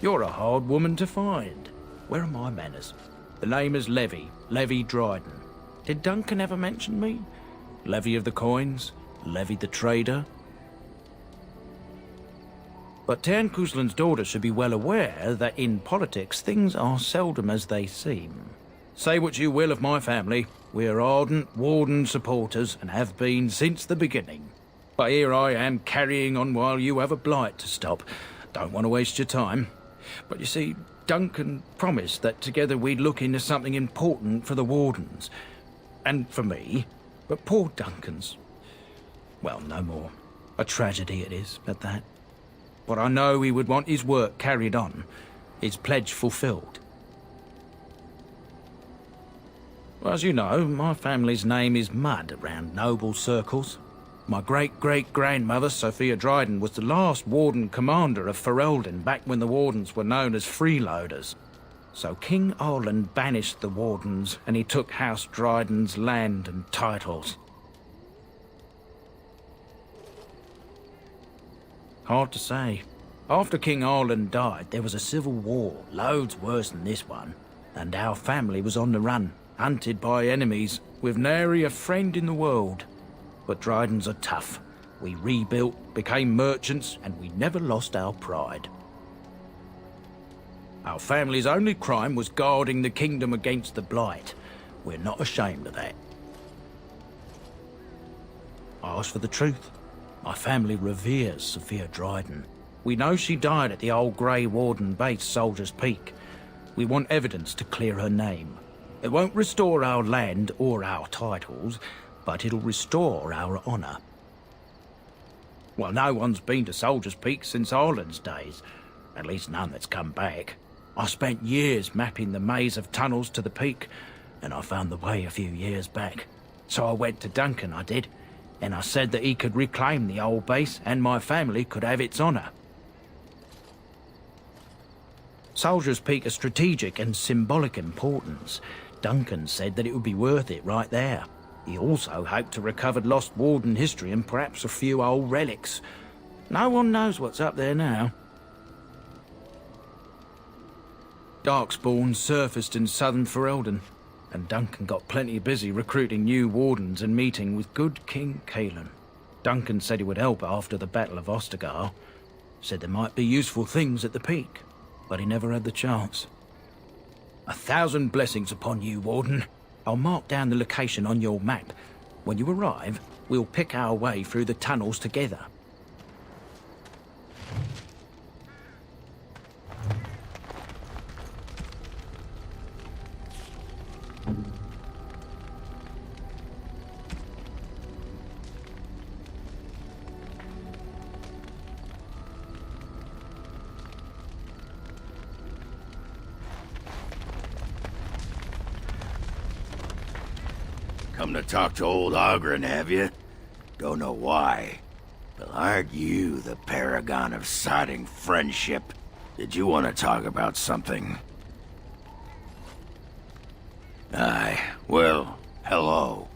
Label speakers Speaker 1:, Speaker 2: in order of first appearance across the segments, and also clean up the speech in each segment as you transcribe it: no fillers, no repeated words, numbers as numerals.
Speaker 1: You're a hard woman to find. Where are my manners? The name is Levy Dryden. Did Duncan ever mention me? Levy of the coins? Levy the trader? But Tan Kuzlan's daughter should be well aware that in politics things are seldom as they seem. Say what you will of my family, we are ardent Warden supporters and have been since the beginning. But here I am carrying on while you have a blight to stop. Don't want to waste your time. But you see, Duncan promised that together we'd look into something important for the Wardens. And for me. But poor Duncan's... well, no more. A tragedy it is, at that. But I know he would want his work carried on. His pledge fulfilled. Well, as you know, my family's name is mud around noble circles. My great-great-grandmother, Sophia Dryden, was the last Warden commander of Ferelden back when the Wardens were known as freeloaders. So King Arland banished the Wardens, and he took House Dryden's land and titles. Hard to say. After King Arland died, there was a civil war, loads worse than this one, and our family was on the run, hunted by enemies, with nary a friend in the world. But Drydens are tough. We rebuilt, became merchants, and we never lost our pride. Our family's only crime was guarding the kingdom against the blight. We're not ashamed of that. I ask for the truth. My family reveres Sophia Dryden. We know she died at the old Grey Warden base, Soldier's Peak. We want evidence to clear her name. It won't restore our land or our titles, but it'll restore our honour. Well, no one's been to Soldier's Peak since Arland's days. At least none that's come back. I spent years mapping the maze of tunnels to the peak, and I found the way a few years back. So I went to Duncan, I did, and I said that he could reclaim the old base and my family could have its honour. Soldier's Peak is strategic and symbolic importance. Duncan said that it would be worth it right there. He also hoped to recover lost Warden history and perhaps a few old relics. No one knows what's up there now. Darkspawn surfaced in southern Ferelden, and Duncan got plenty busy recruiting new Wardens and meeting with good King Cailan. Duncan said he would help after the Battle of Ostagar. Said there might be useful things at the peak, but he never had the chance. 1,000 blessings upon you, Warden. I'll mark down the location on your map. When you arrive, we'll pick our way through the tunnels together.
Speaker 2: Come to talk to old Ogren, have you? Don't know why. But aren't you the paragon of sodding friendship? Did you want to talk about something? Aye, well, hello.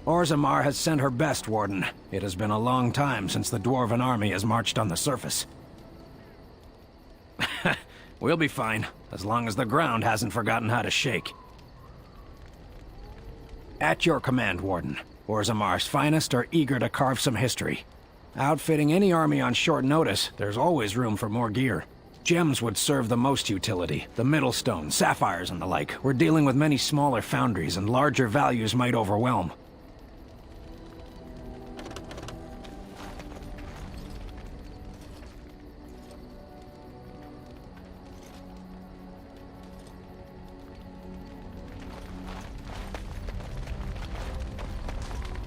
Speaker 3: Orzammar has sent her best, Warden. It has been a long time since the Dwarven army has marched on the surface. We'll be fine, as long as the ground hasn't forgotten how to shake. At your command, Warden. Orzammar's finest are eager to carve some history. Outfitting any army on short notice, there's always room for more gear. Gems would serve the most utility. The Middlestone, sapphires, and the like. We're dealing with many smaller foundries, and larger values might overwhelm.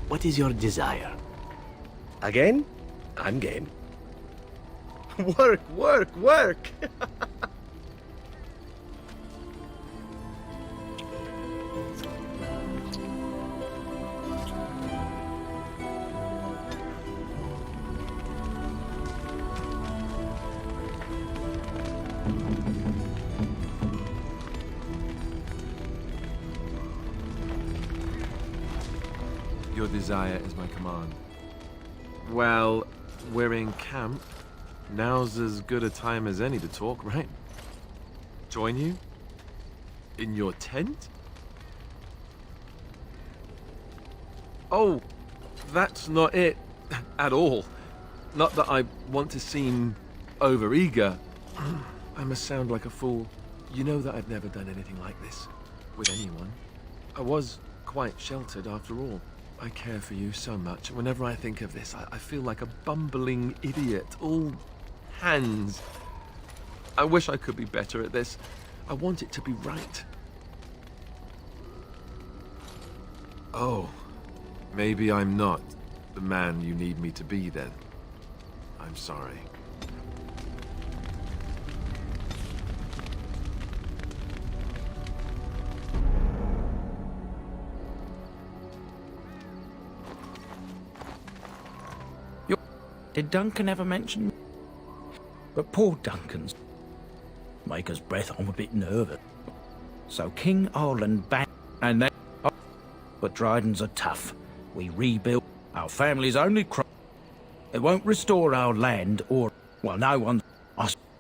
Speaker 4: What is your desire? Again? I'm game. Work, work, work!
Speaker 5: Your desire is my command. Well, we're in camp. Now's as good a time as any to talk, right? Join you? In your tent? Oh, that's not it at all. Not that I want to seem overeager. I must sound like a fool. You know that I've never done anything like this with anyone. I was quite sheltered after all. I care for you so much. Whenever I think of this, I feel like a bumbling idiot. All hands. I wish I could be better at this. I want it to be right. Oh, maybe I'm not the man you need me to be then. I'm sorry.
Speaker 1: Did Duncan ever mention? But poor Duncan's Maker's breath. I'm a bit nervous. So King Arland back and then. But Dryden's are tough. We rebuilt our family's only crop. It won't restore our land or well, no one.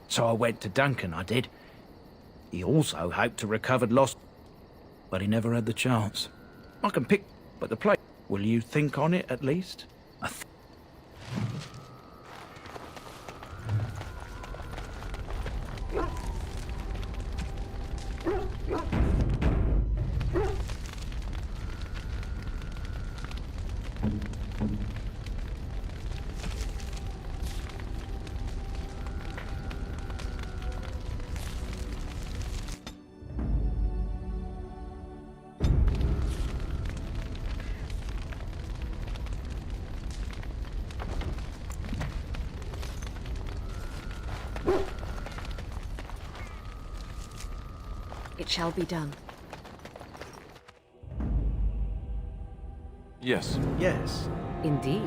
Speaker 1: So I went to Duncan. I did. He also hoped to recover lost, but he never had the chance. I can pick, but the place. Will you think on it at least?
Speaker 6: It shall be done.
Speaker 5: Yes.
Speaker 4: Yes.
Speaker 6: Indeed.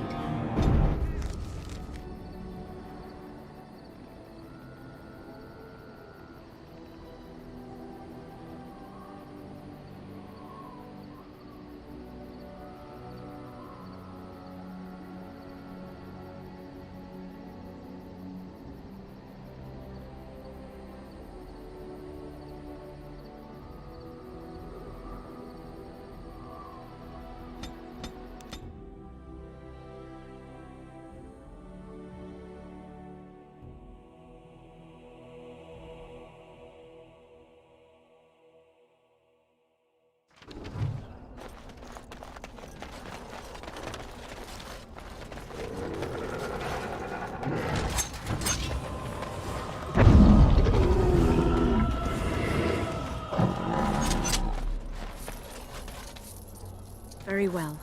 Speaker 6: Very well.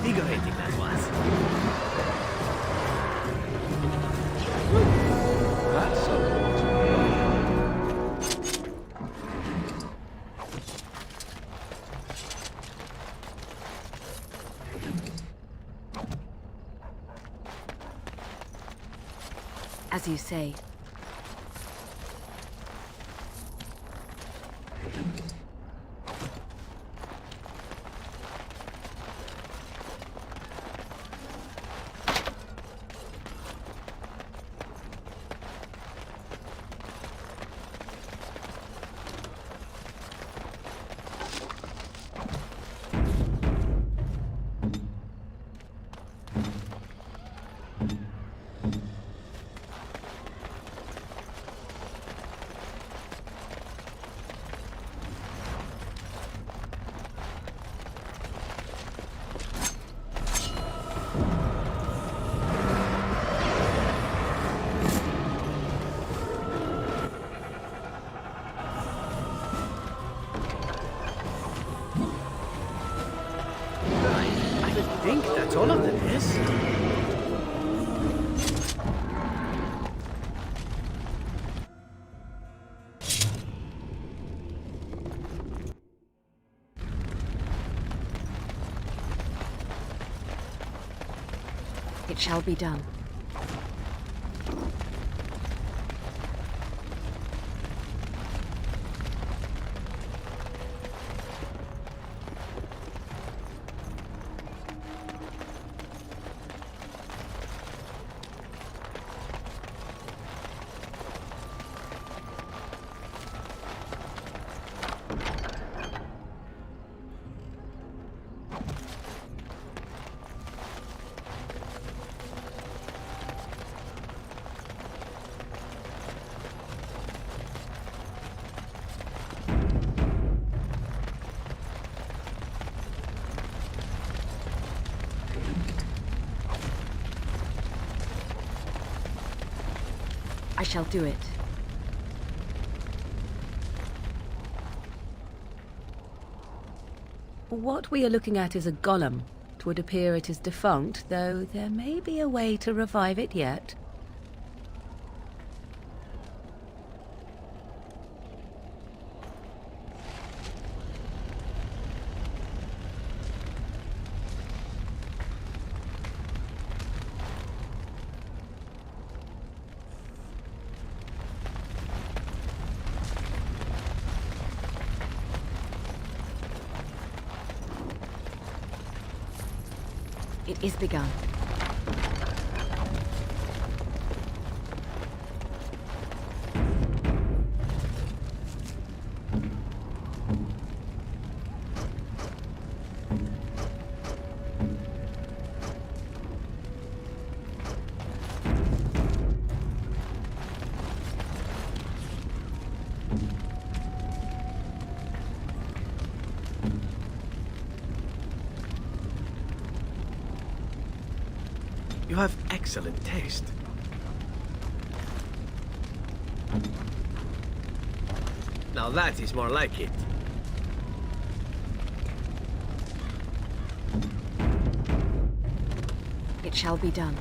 Speaker 4: Invigorating that was.
Speaker 5: That's something.
Speaker 6: As you say.
Speaker 4: I think that's all of them, yes?
Speaker 6: It shall be done. I shall do it.
Speaker 7: What we are looking at is a golem. It would appear it is defunct, though there may be a way to revive it yet.
Speaker 6: It is begun.
Speaker 4: You have excellent taste. Now that is more like it.
Speaker 6: It shall be done.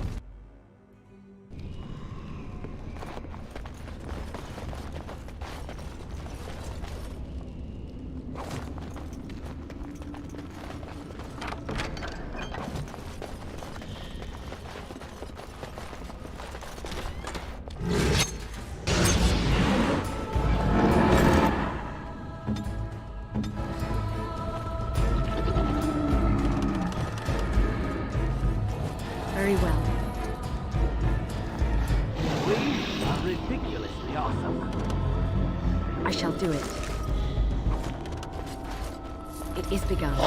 Speaker 6: Very well.
Speaker 8: We are ridiculously awesome.
Speaker 6: I shall do it. It is begun.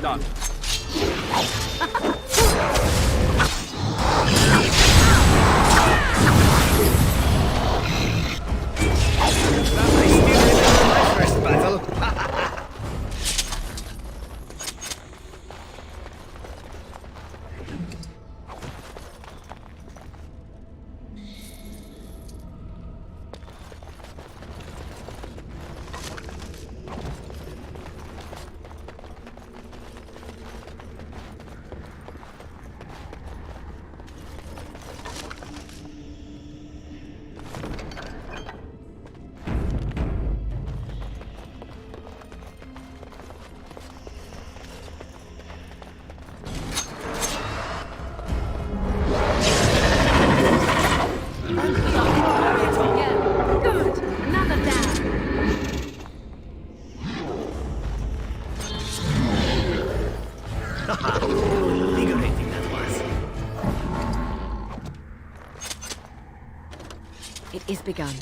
Speaker 4: Done.
Speaker 6: Good. Another down.
Speaker 4: Invigorating that was.
Speaker 6: It is begun.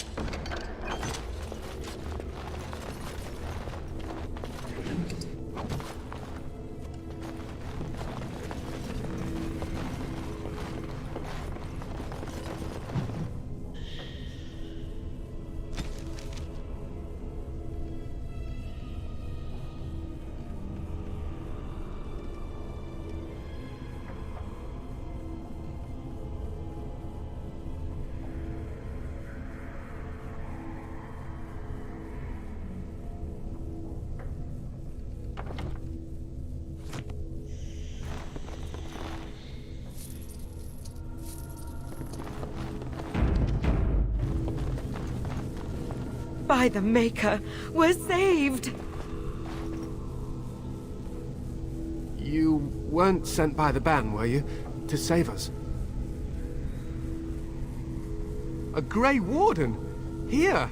Speaker 9: By the Maker, we're saved!
Speaker 5: You weren't sent by the ban, were you? To save us? A Grey Warden? Here!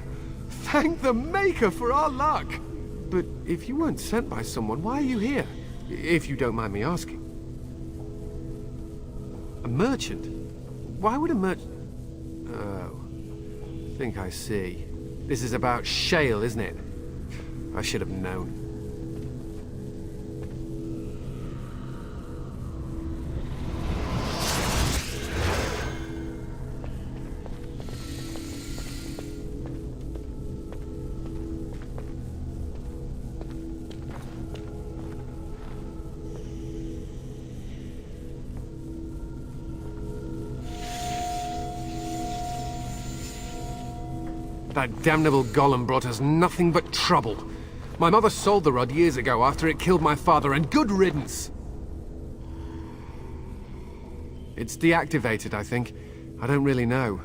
Speaker 5: Thank the Maker for our luck! But if you weren't sent by someone, why are you here? If you don't mind me asking. A merchant? Why would a merchant... Oh. Think I see. This is about shale, isn't it? I should have known.
Speaker 10: That damnable golem brought us nothing but trouble. My mother sold the rod years ago after it killed my father, and good riddance. It's deactivated, I think. I don't really know.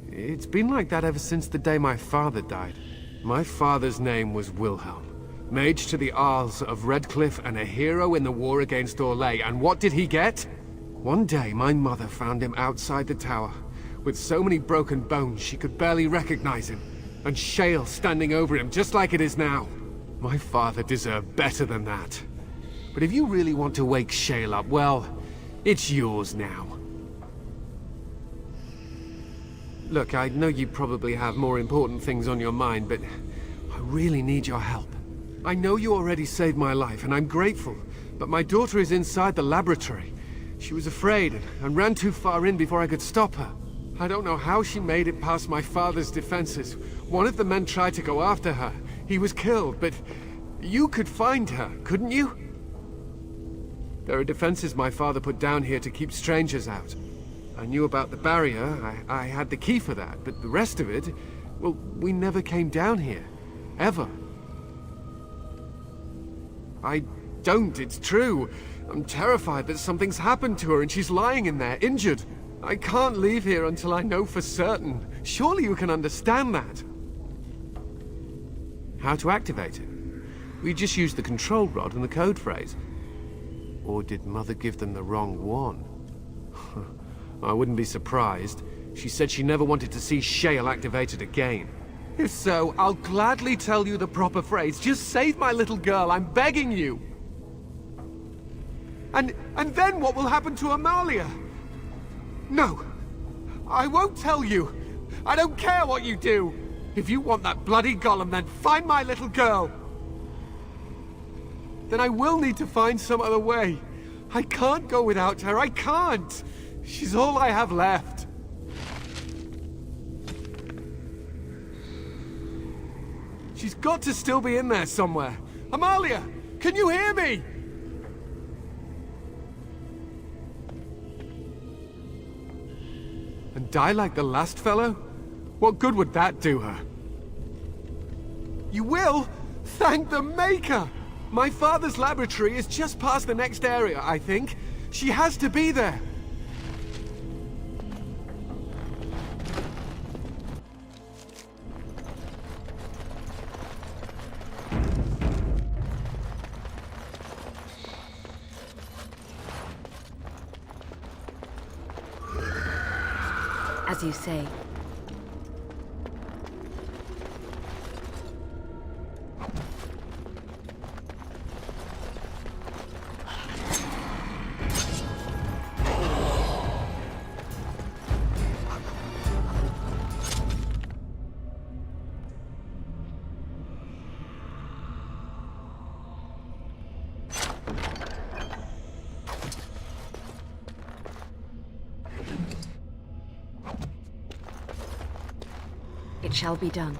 Speaker 10: It's been like that ever since the day my father died. My father's name was Wilhelm. Mage to the Arls of Redcliffe and a hero in the war against Orlais. And what did he get? One day, my mother found him outside the tower, with so many broken bones she could barely recognize him, and shale standing over him just like it is now. My father deserved better than that. But if you really want to wake Shale up, well, it's yours now. Look, I know you probably have more important things on your mind, but I really need your help. I know you already saved my life, and I'm grateful, but my daughter is inside the laboratory. She was afraid and ran too far in before I could stop her. I don't know how she made it past my father's defenses. One of the men tried to go after her. He was killed, but you could find her, couldn't you? There are defenses my father put down here to keep strangers out. I knew about the barrier, I had the key for that, but the rest of it, well, we never came down here. Ever. I don't, it's true. I'm terrified that something's happened to her and she's lying in there, injured. I can't leave here until I know for certain. Surely you can understand that. How to activate it? We just used the control rod and the code phrase. Or did Mother give them the wrong one? I wouldn't be surprised. She said she never wanted to see Shale activated again. If so, I'll gladly tell you the proper phrase. Just save my little girl, I'm begging you. And then what will happen to Amalia? No, I won't tell you. I don't care what you do. If you want that bloody golem, then find my little girl. Then I will need to find some other way. I can't go without her, I can't. She's all I have left. She's got to still be in there somewhere. Amalia, can you hear me? And die like the last fellow? What good would that do her? You will? Thank the Maker! My father's laboratory is just past the next area, I think. She has to be there.
Speaker 6: As you say. It shall be done.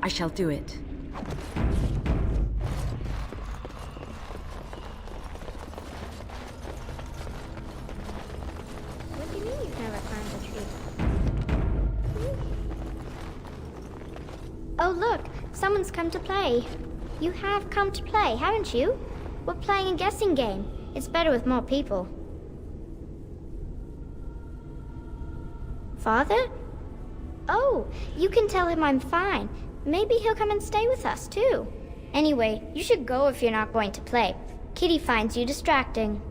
Speaker 6: I shall do it.
Speaker 11: What do you mean you've never climbed a tree? Oh look, someone's come to play. You have come to play, haven't you? We're playing a guessing game. It's better with more people. Father? Oh, you can tell him I'm fine. Maybe he'll come and stay with us, too. Anyway, you should go if you're not going to play. Kitty finds you distracting.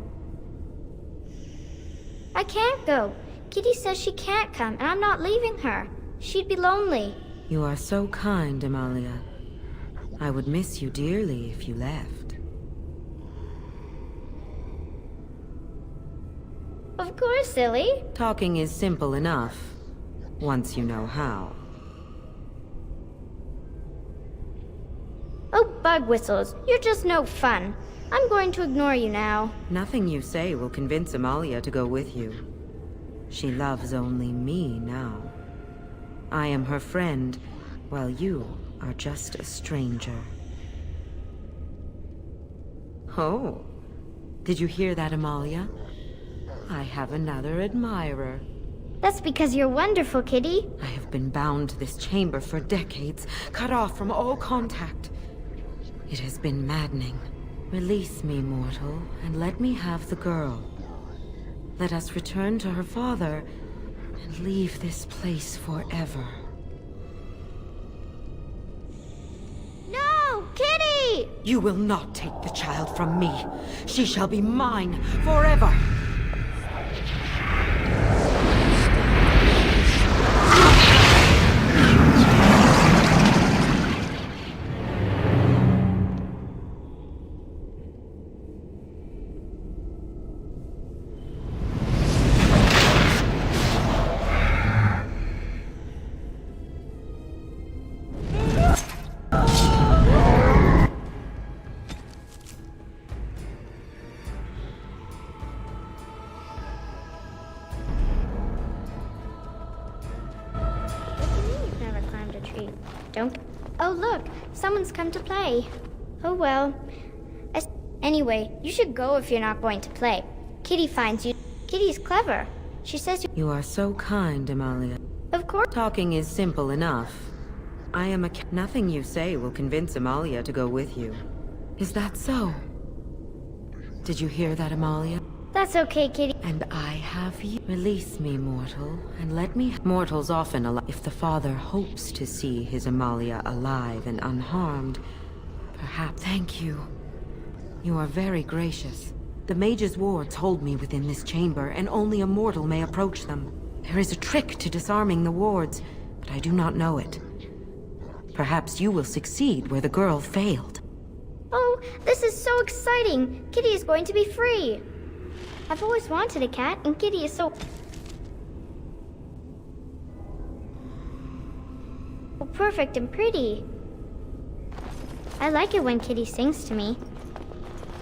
Speaker 11: I can't go. Kitty says she can't come, and I'm not leaving her. She'd be lonely.
Speaker 12: You are so kind, Amalia. I would miss you dearly if you left.
Speaker 11: Of course, silly.
Speaker 12: Talking is simple enough, once you know how.
Speaker 11: Oh, bug whistles, you're just no fun. I'm going to ignore you now.
Speaker 12: Nothing you say will convince Amalia to go with you. She loves only me now. I am her friend, while you are just a stranger. Oh, did you hear that, Amalia? I have another admirer.
Speaker 11: That's because you're wonderful, Kitty.
Speaker 12: I have been bound to this chamber for decades, cut off from all contact. It has been maddening. Release me, mortal, and let me have the girl. Let us return to her father and leave this place forever.
Speaker 11: No, Kitty!
Speaker 12: You will not take the child from me. She shall be mine forever.
Speaker 11: Don't. Oh, look, someone's come to play. Oh, well. Anyway, you should go if you're not going to play. Kitty finds you. Kitty's clever. She says
Speaker 12: You are so kind, Amalia.
Speaker 11: Of course.
Speaker 12: Talking is simple enough. I am Nothing you say will convince Amalia to go with you. Is that so? Did you hear that, Amalia?
Speaker 11: That's okay, Kitty.
Speaker 12: And I have you. Release me, mortal, and let me... Mortals often allow... If the father hopes to see his Amalia alive and unharmed, perhaps... Thank you. You are very gracious. The mage's wards hold me within this chamber, and only a mortal may approach them. There is a trick to disarming the wards, but I do not know it. Perhaps you will succeed where the girl failed.
Speaker 11: Oh, this is so exciting! Kitty is going to be free! I've always wanted a cat, and Kitty is so perfect and pretty. I like it when Kitty sings to me.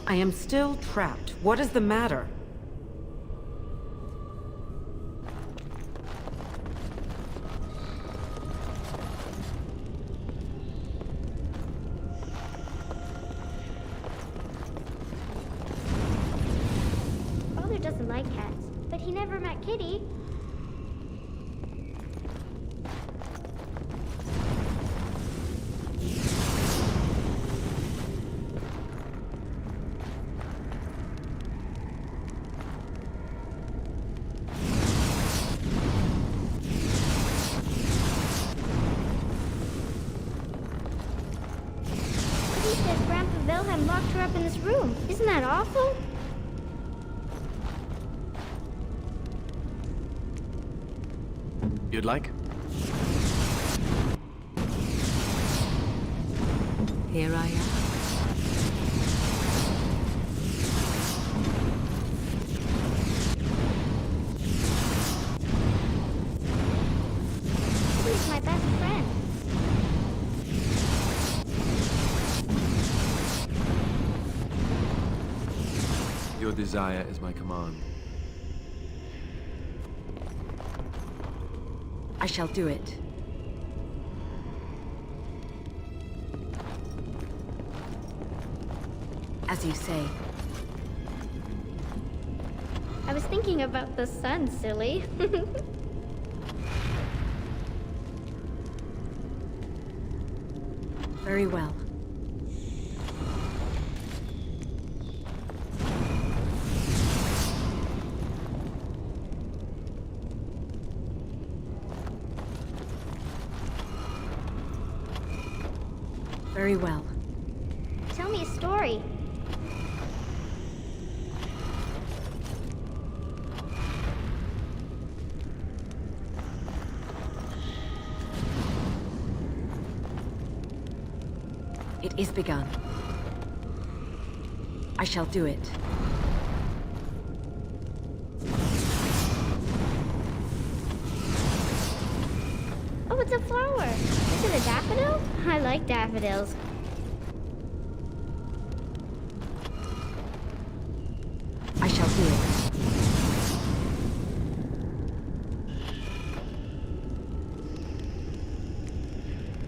Speaker 12: I am still trapped. What is the matter?
Speaker 11: Father doesn't like cats, but he never met Kitty. Wilhelm locked her up in this room. Isn't that awful?
Speaker 5: You'd like?
Speaker 7: Here I am.
Speaker 11: He's my best friend.
Speaker 5: Your desire is my command.
Speaker 6: I shall do it. As you say.
Speaker 11: I was thinking about the sun, silly.
Speaker 6: Very well. Very well.
Speaker 11: Tell me a story.
Speaker 6: It is begun. I shall do it.
Speaker 11: it's a flower. Is it a daffodil? I like daffodils.
Speaker 6: I shall do it.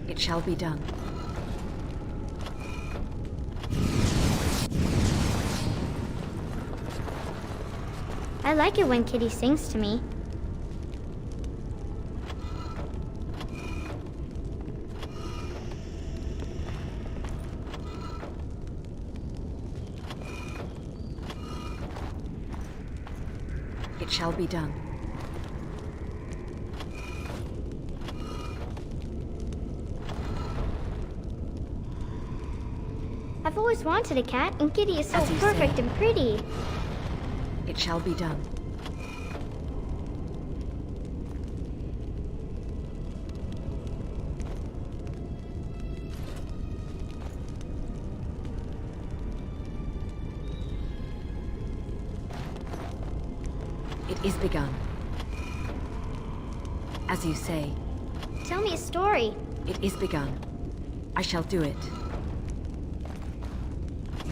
Speaker 6: It shall be done.
Speaker 11: I like it when Kitty sings to me.
Speaker 6: It shall be done.
Speaker 11: I've always wanted a cat, and Kitty is so
Speaker 6: As you
Speaker 11: perfect
Speaker 6: say.
Speaker 11: and pretty.
Speaker 6: It shall be done. It is begun. As you say,
Speaker 11: Tell me a story.
Speaker 6: it is begun. I shall do it.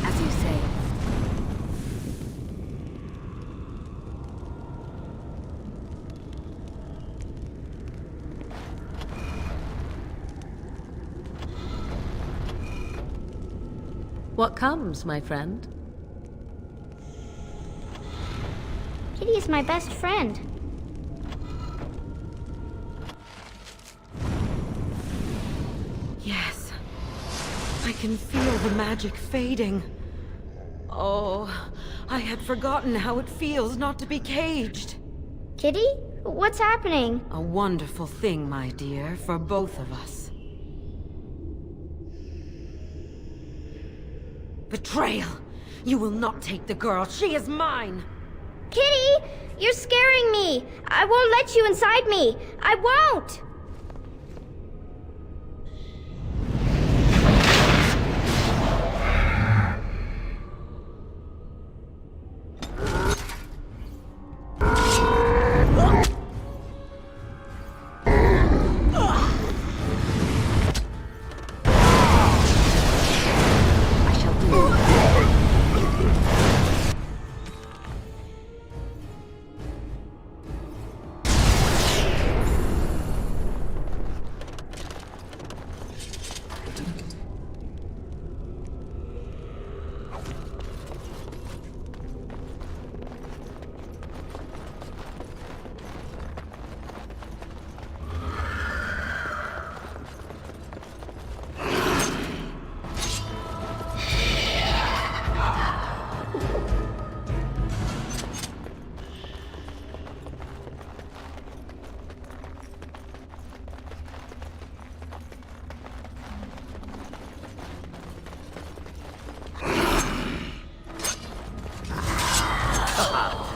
Speaker 6: As you say.
Speaker 7: What comes, my friend?
Speaker 11: Kitty is my best friend.
Speaker 9: Yes. I can feel the magic fading. Oh, I had forgotten how it feels not to be caged.
Speaker 11: Kitty? What's happening?
Speaker 9: A wonderful thing, my dear, for both of us. Betrayal! You will not take the girl. She is mine!
Speaker 11: Kitty! You're scaring me! I won't let you inside me! I won't!
Speaker 6: I shall do it.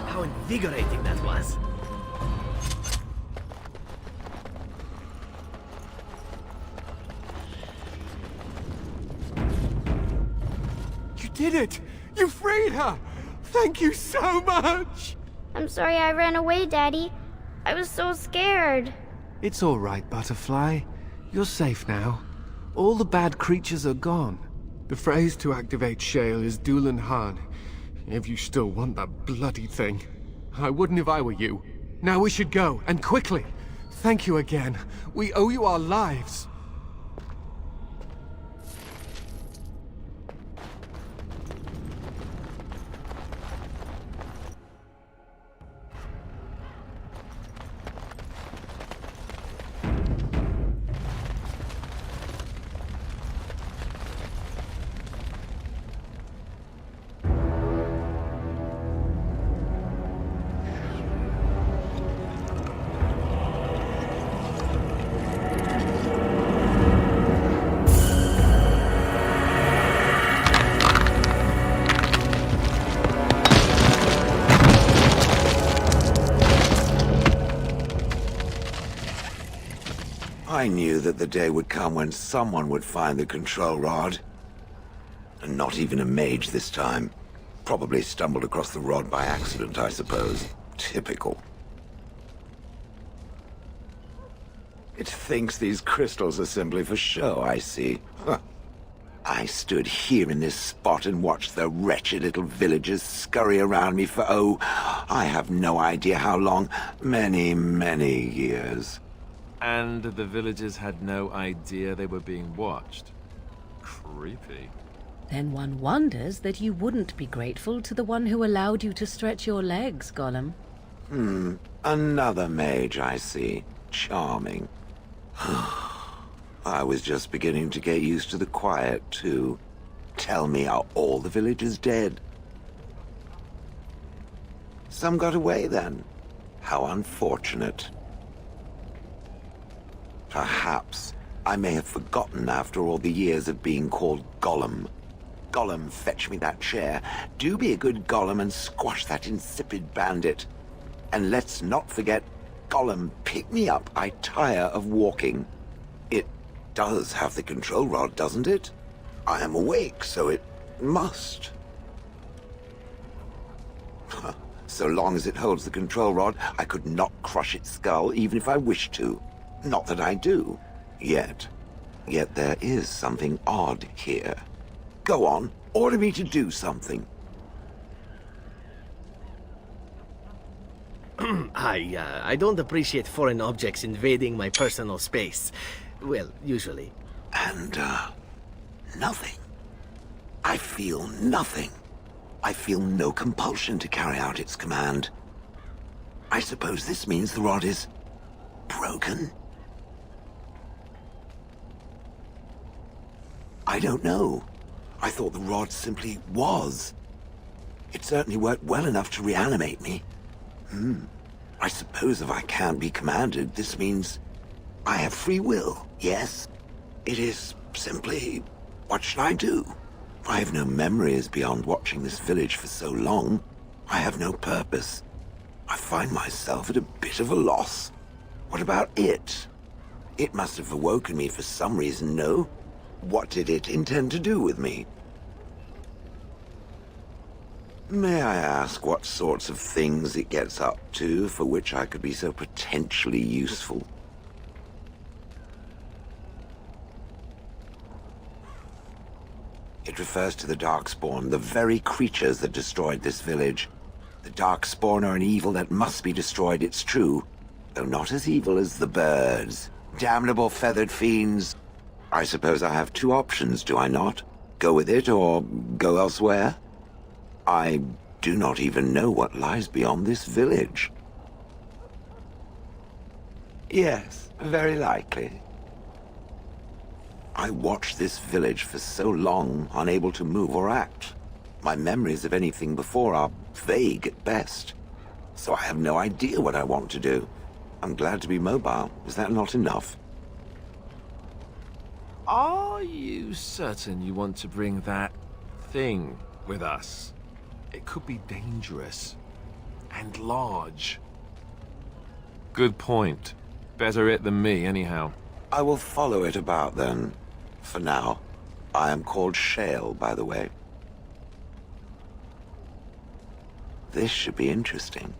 Speaker 4: How invigorating that was.
Speaker 10: You did it! You freed her! Thank you so much!
Speaker 11: I'm sorry I ran away, Daddy. I was so scared.
Speaker 10: It's all right, Butterfly. You're safe now. All the bad creatures are gone. The phrase to activate Shale is Dulan Han. If you still want that bloody thing. I wouldn't if I were you. Now we should go, and quickly. Thank you again. We owe you our lives.
Speaker 2: I knew that the day would come when someone would find the control rod. And not even a mage this time. Probably stumbled across the rod by accident, I suppose. Typical. It thinks these crystals are simply for show, I see. Huh. I stood here in this spot and watched the wretched little villagers scurry around me for, oh, I have no idea how long. Many, many years.
Speaker 5: And the villagers had no idea they were being watched. Creepy.
Speaker 7: Then one wonders that you wouldn't be grateful to the one who allowed you to stretch your legs, Gollum.
Speaker 2: Another mage, I see. Charming. I was just beginning to get used to the quiet, too. Tell me, are all the villagers dead? Some got away, then. How unfortunate. Perhaps I may have forgotten after all the years of being called Gollum. Gollum, fetch me that chair. Do be a good Gollum and squash that insipid bandit. And let's not forget, Gollum, pick me up. I tire of walking. It does have the control rod, doesn't it? I am awake, so it must. So long as it holds the control rod, I could not crush its skull, even if I wished to. Not that I do. Yet. Yet there is something odd here. Go on, order me to do something.
Speaker 4: I don't appreciate foreign objects invading my personal space. Well, usually.
Speaker 2: And, nothing. I feel nothing. I feel no compulsion to carry out its command. I suppose this means the rod is broken? I don't know. I thought the rod simply was. It certainly worked well enough to reanimate me. I suppose if I can't be commanded, this means I have free will, yes? It is simply, what should I do? I have no memories beyond watching this village for so long. I have no purpose. I find myself at a bit of a loss. What about it? It must have awoken me for some reason, no? What did it intend to do with me? May I ask what sorts of things it gets up to for which I could be so potentially useful? It refers to the Darkspawn, the very creatures that destroyed this village. The Darkspawn are an evil that must be destroyed, it's true, though not as evil as the birds. Damnable feathered fiends. I suppose I have two options, do I not? Go with it or go elsewhere? I do not even know what lies beyond this village. Yes, very likely. I watched this village for so long, unable to move or act. My memories of anything before are vague at best. So I have no idea what I want to do. I'm glad to be mobile. Is that not enough?
Speaker 5: Are you certain you want to bring that thing with us? It could be dangerous. And large. Good point. Better it than me, anyhow.
Speaker 2: I will follow it about, then. For now. I am called Shale, by the way. This should be interesting.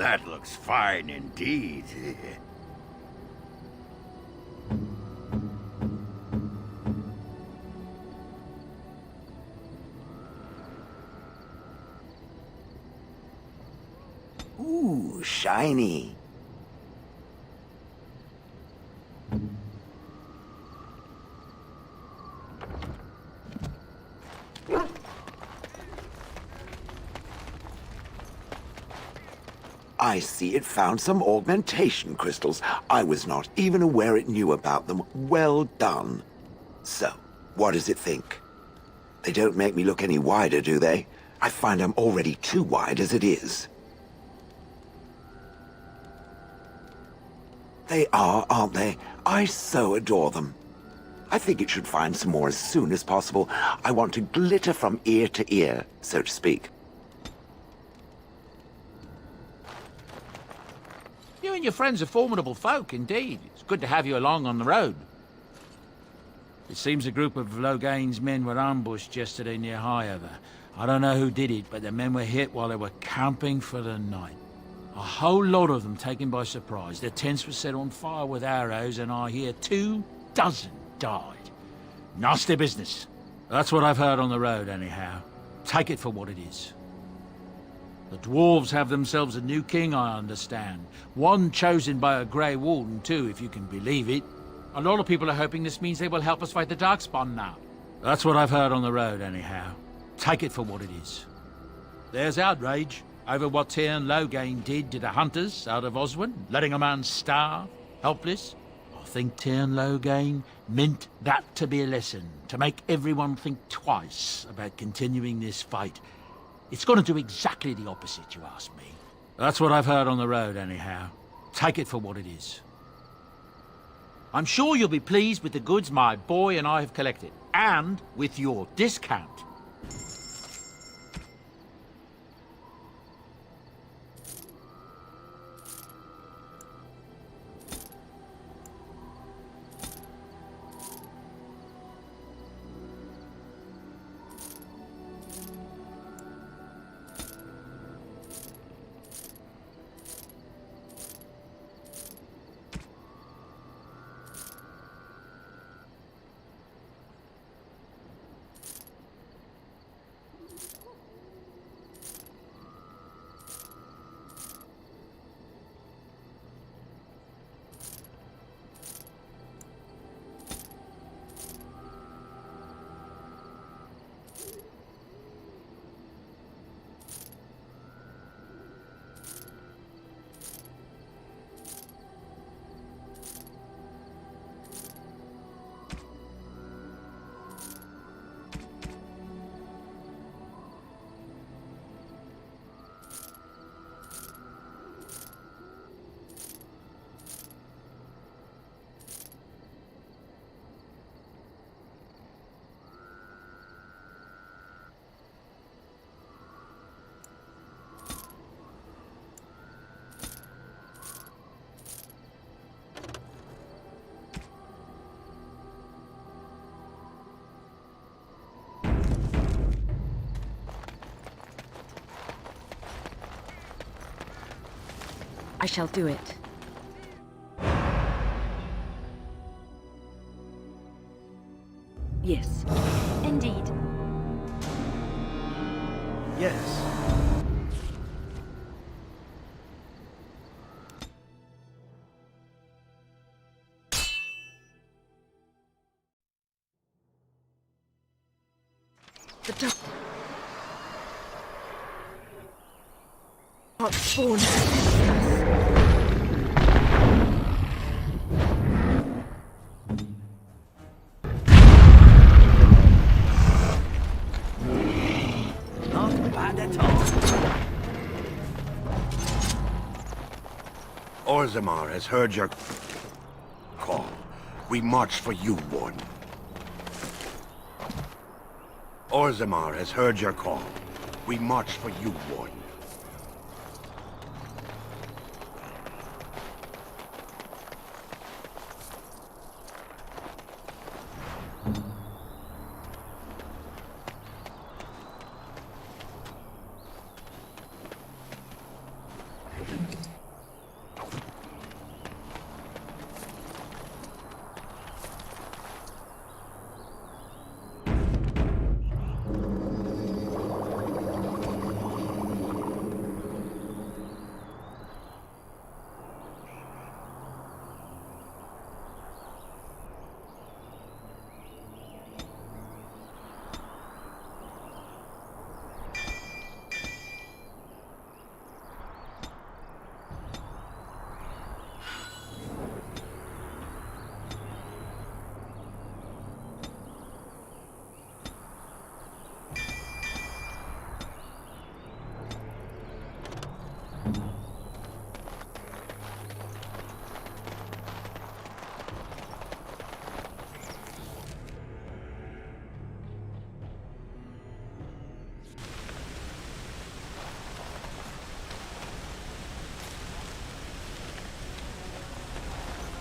Speaker 2: That looks fine indeed.
Speaker 13: Ooh, shiny. I see it found some augmentation crystals. I was not even aware it knew about them. Well done. So, what does it think? They don't make me look any wider, do they? I find I'm already too wide as it is. They are, aren't they? I so adore them. I think it should find some more as soon as possible. I want to glitter from ear to ear, so to speak.
Speaker 1: You and your friends are formidable folk, indeed. It's good to have you along on the road. It seems a group of Loghain's men were ambushed yesterday near Highover. I don't know who did it, but the men were hit while they were camping for the night. A whole lot of them taken by surprise. Their tents were set on fire with arrows, and I hear 24 died. Nasty business. That's what I've heard on the road, anyhow. Take it for what it is. The dwarves have themselves a new king, I understand. One chosen by a Grey Warden, too, if you can believe it. A lot of people are hoping this means they will help us fight the Darkspawn now. That's what I've heard on the road, anyhow. Take it for what it is. There's outrage over what Tyrn Loghain did to the hunters out of Oswin, letting a man starve, helpless. I think Tyrn Loghain meant that to be a lesson, to make everyone think twice about continuing this fight. It's going to do exactly the opposite, you ask me. That's what I've heard on the road, anyhow. Take it for what it is. I'm sure you'll be pleased with the goods my boy and I have collected, and with your discount.
Speaker 6: I shall do it. Yes.
Speaker 9: Indeed.
Speaker 4: Yes.
Speaker 9: The dark spawn.
Speaker 8: Not bad at all.
Speaker 13: Orzammar has heard your call. We march for you, Warden. Orzammar has heard your call. We march for you, Warden.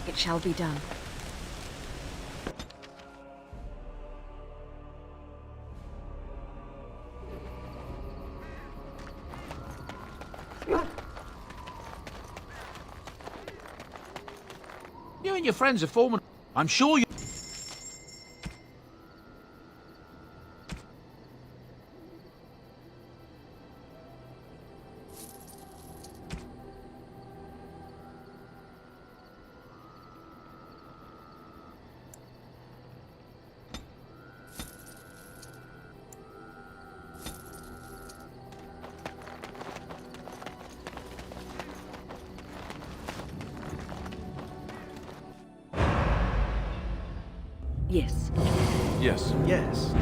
Speaker 6: It shall be done.
Speaker 1: You and your friends are forming... I'm sure you...
Speaker 6: Yes.
Speaker 5: Yes.
Speaker 4: Yes.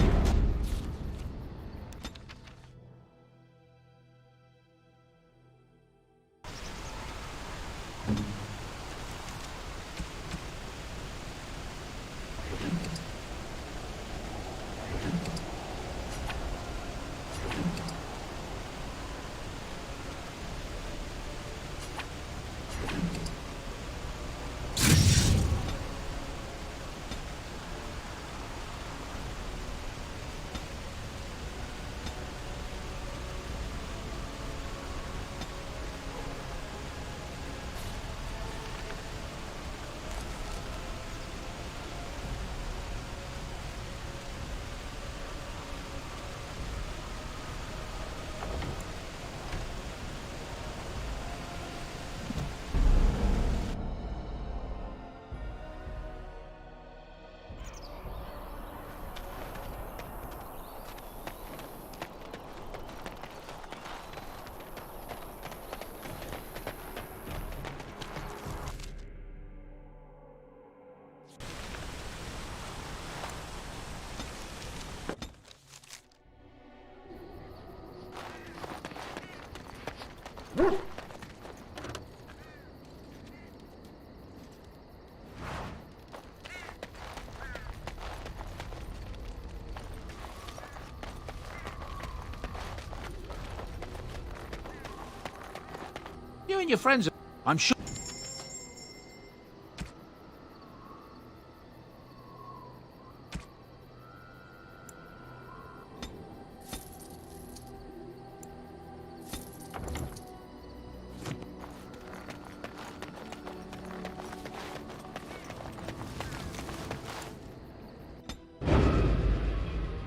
Speaker 1: You and your friends are... I'm sure...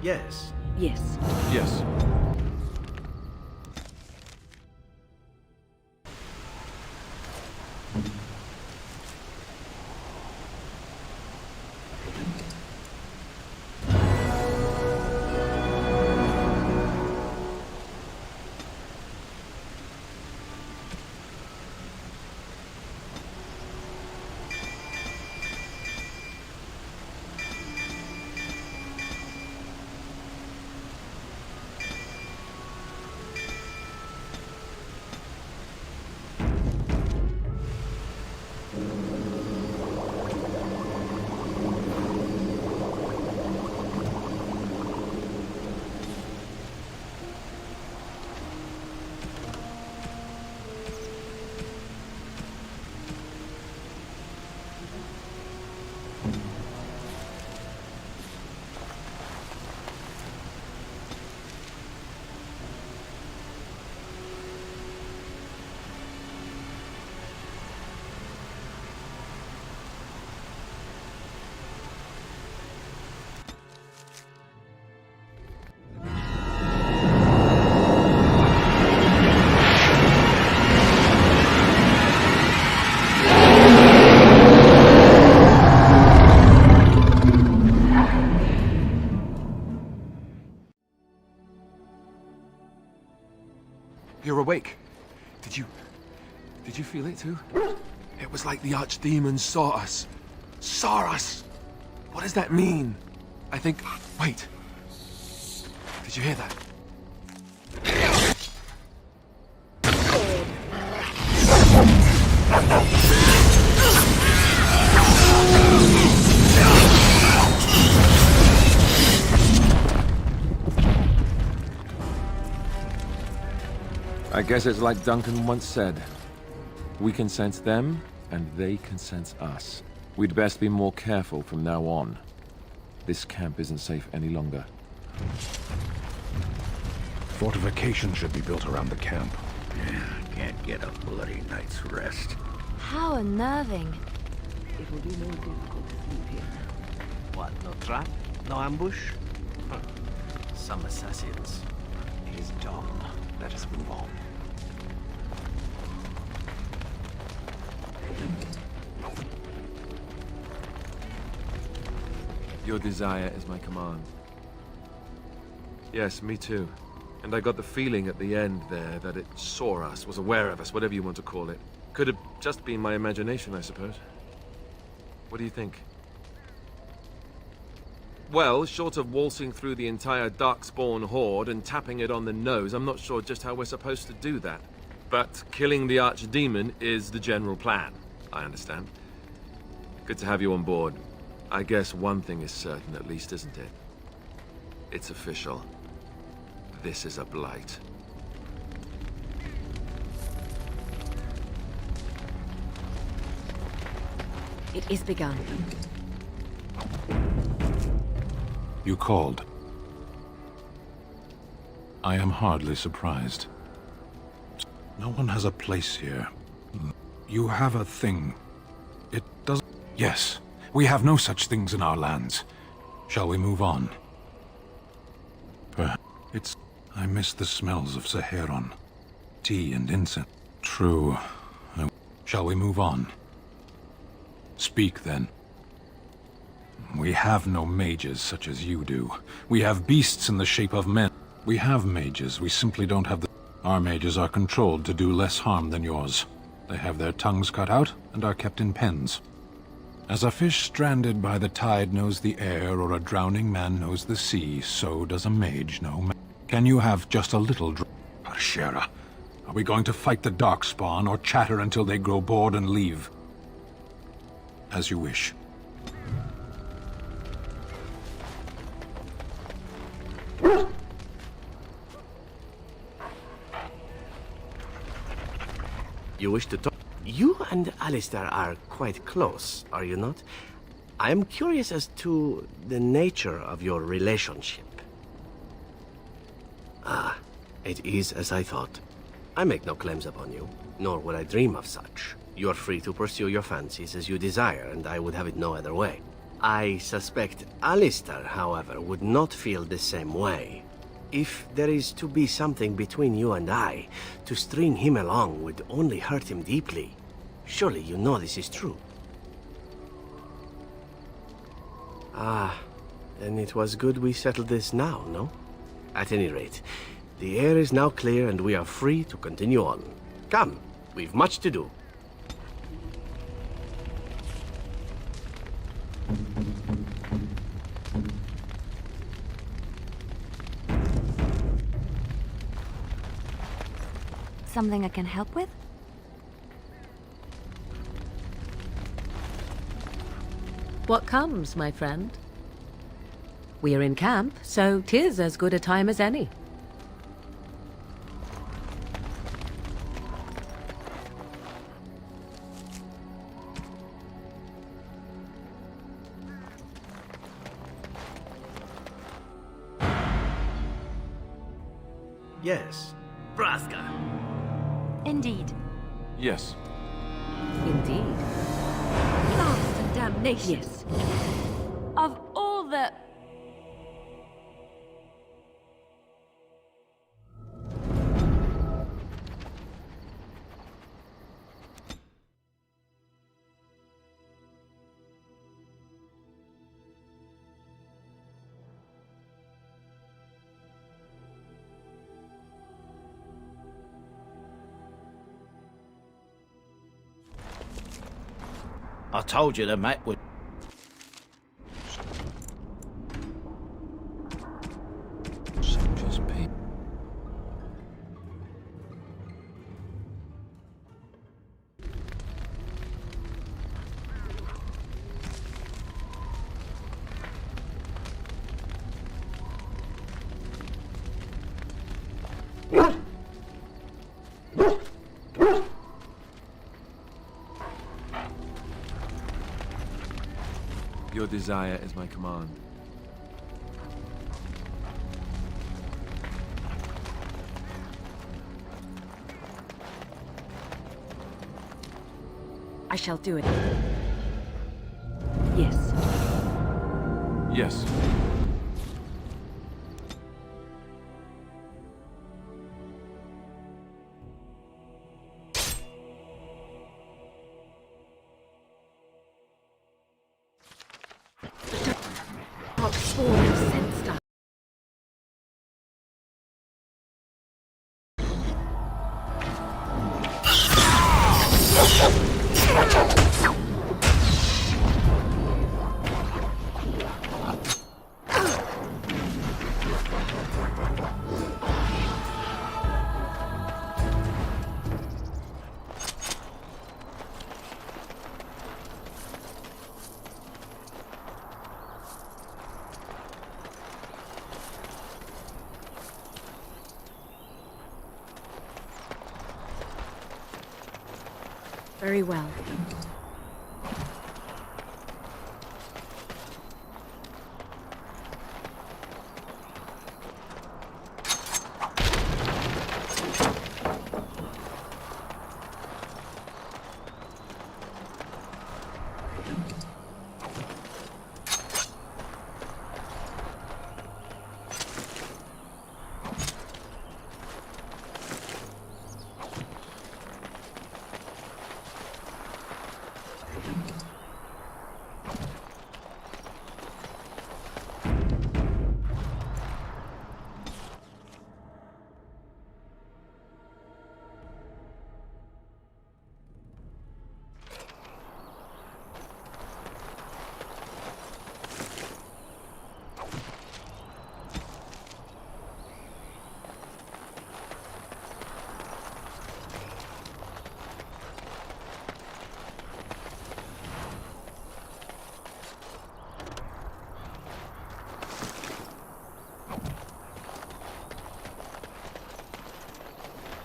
Speaker 4: Yes.
Speaker 6: Yes.
Speaker 5: Yes. You're awake. Did you feel it too? It was like the archdemon saw us. Saw us! What does that mean? I think... Wait. Did you hear that?
Speaker 14: I guess it's like Duncan once said. We can sense them, and they can sense us. We'd best be more careful from now on. This camp isn't safe any longer.
Speaker 3: Fortification should be built around the camp.
Speaker 2: Yeah, can't get a bloody night's rest.
Speaker 15: How unnerving.
Speaker 8: It will be more difficult to sleep here. What, no trap? No ambush? Huh. Some assassins.
Speaker 13: It is done. Let us move on.
Speaker 5: Your desire is my command. Yes, me too. And I got the feeling at the end there that it saw us, was aware of us, whatever you want to call it. Could have just been my imagination, I suppose. What do you think? Well, short of waltzing through the entire Darkspawn horde and tapping it on the nose, I'm not sure just how we're supposed to do that. But killing the archdemon is the general plan, I understand. Good to have you on board. I guess one thing is certain at least, isn't it? It's official. This is a blight.
Speaker 6: It is begun.
Speaker 3: You called. I am hardly surprised. No one has a place here. You have a thing. It doesn't... Yes, we have no such things in our lands. Shall we move on? Perhaps it's... I miss the smells of Saharon. Tea and incense. True. Shall we move on? Speak, then. We have no mages such as you do. We have beasts in the shape of men. We have mages, we simply don't have the... Our mages are controlled to do less harm than yours. They have their tongues cut out and are kept in pens. As a fish stranded by the tide knows the air, or a drowning man knows the sea, so does a mage know... Can you have just a little Arshera, are we going to fight the Darkspawn, or chatter until they grow bored and leave? As you wish.
Speaker 4: You wish to talk? You and Alistair are quite close, are you not? I am curious as to the nature of your relationship. Ah, it is as I thought. I make no claims upon you, nor would I dream of such. You are free to pursue your fancies as you desire, and I would have it no other way. I suspect Alistair, however, would not feel the same way. If there is to be something between you and I, to string him along would only hurt him deeply. Surely you know this is true. Ah, then it was good we settled this now, no? At any rate, the air is now clear and we are free to continue on. Come, we've much to do.
Speaker 15: Something I can help with?
Speaker 7: What comes, my friend? We're in camp, so 'tis as good a time as any.
Speaker 4: Yes, Braska.
Speaker 15: Indeed.
Speaker 14: Yes.
Speaker 7: Indeed.
Speaker 15: Blast and damnation.
Speaker 7: Yes.
Speaker 15: Of all the...
Speaker 1: I told you the map would... Soldiers be...
Speaker 14: Your desire is my command.
Speaker 15: I shall do it.
Speaker 7: Yes.
Speaker 14: Yes.
Speaker 15: Dark spawn of sense. Very well.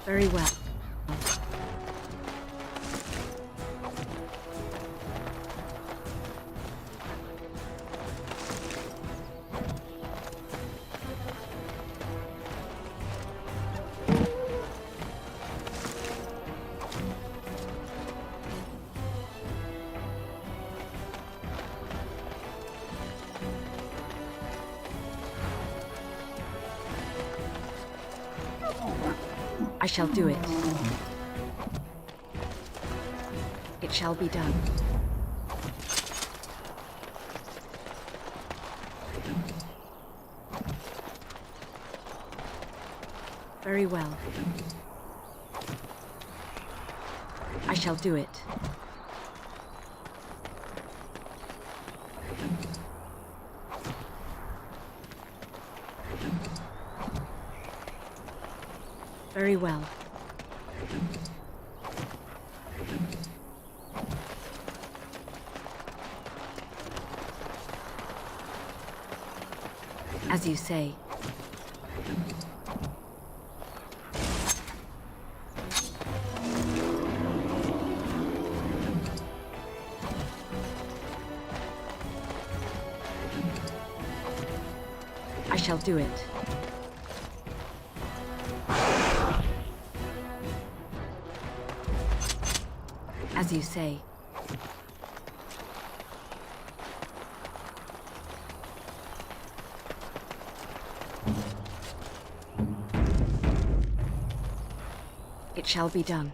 Speaker 15: Very well. shall do it. It shall be done. Very well. I shall do it. Very well. As you say. I shall do it. As you say. It shall be done.